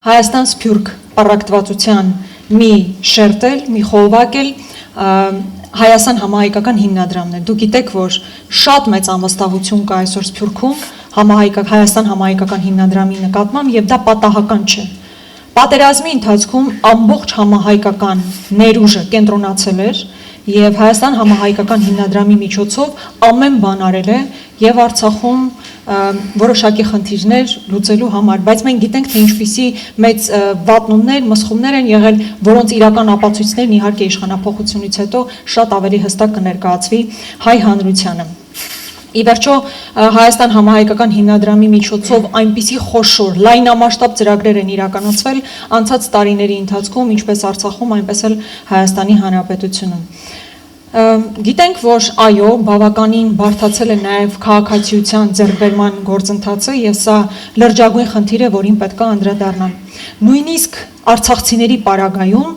Հայաստան-Սփյուռք պառակտվածության մի շերտել, մի խողովակել Հայաստան համահայկական հիմնադրամն է։ Դուք գիտեք, որ շատ մեծ անվստահություն կա այսօր Սփյուռքում Հայաստան համահայկական հիմնադրամի նկատմամբ եւ դա պատահական չէ։ Պատերազմի ընթացքում ամբողջ համահայկական ներուժը կենտրոնացել էր եւ Հայաստան համահայկական հիմնադրամի միջոցով ամեն բան արել է եւ Արցախում որոշակի խնդիրներ լուծելու համար, բայց մենք գիտենք, թե ինչպիսի մեծ վատնումներ, մսխումներ են եղել, որոնց իրական ապացույցներն իհարկե իշխանափոխությունից հետո շատ ավելի հստակ կներկայացվի հայ հանրությանը։ Ի վերջո Հայաստան համահայկական հիմնադրամի միջոցով այնպիսի խոշոր լայնամասշտաբ ծրագրեր են իրականացվել անցած տարիների ընթացքում, ինչպես Արցախում, այնպես էլ Հայաստանի Հանրապետությունում։ Գիտենք, որ այո, բավականին բարդացել է նաև քաղաքացիության ձեռքբերման գործընթացը եւ սա լրջագույն խնդիր է, որին պետք է անդրադառնալ։ Նույնիսկ արցախցիների պարագայում,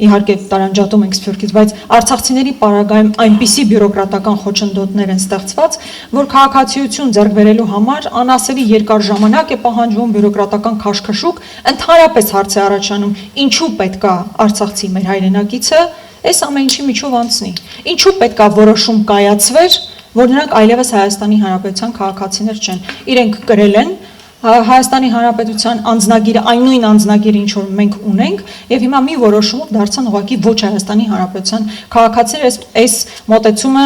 իհարկե տարանջատում ենք Սփյուռքից, բայց արցախցիների պարագայում այնպիսի բյուրոկրատական խոչընդոտներ են ստեղծված, որ քաղաքացիություն ձեռք բերելու համար անասելի երկար ժամանակ է պահանջվում բյուրոկրատական քաշքշուկ, ընդհանրապես հարց է առաջանում, ինչու պետք է արցախցի մեր հայրենակիցը այս ամեն ինչի միջով անցնի։ Ինչու պետք է որոշում կայացվեր, որ նրանք այլևս Հայաստանի Հանրապետության քաղաքացիներ չեն։ Իրենք կրել են Հայաստանի Հանրապետության անձնագիրը, այն նույն անձնագիրը, ինչ որ մենք ունենք, եւ հիմա մի որոշումով դարձան ուղղակի ոչ Հայաստանի Հանրապետության քաղաքացիներ, այս մոտեցումը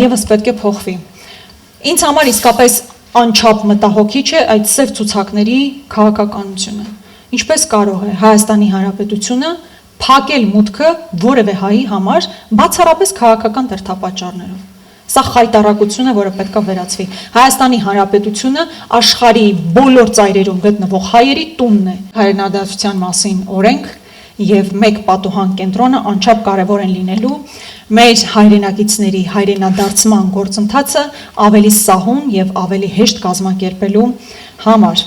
եւս պետք է փոխվի։ Ինձ համար իսկապես անչափ մտահոգիչ է այդ սև ցուցակների քաղաքականությունը։ Ինչպես կարող է Հայաստանի Հանրապետությունը փակել մուտքը որևէ հայի համար բացառապես քաղաքական դրդապատճառներով։ Սա խայտառակություն է, որը պետք է վերացվի։ Հայաստանի Հանրապետությունը աշխարհի բոլոր ծայրերում գտնվող հայերի տունն է։ Հայրենադարձության մասին օրենք եւ մեկ պատուհան կենտրոնը անչափ կարեւոր են լինելու մեր հայրենակիցների հայրենադարձման գործընթացը ավելի սահուն եւ ավելի հեշտ կազմակերպելու համար։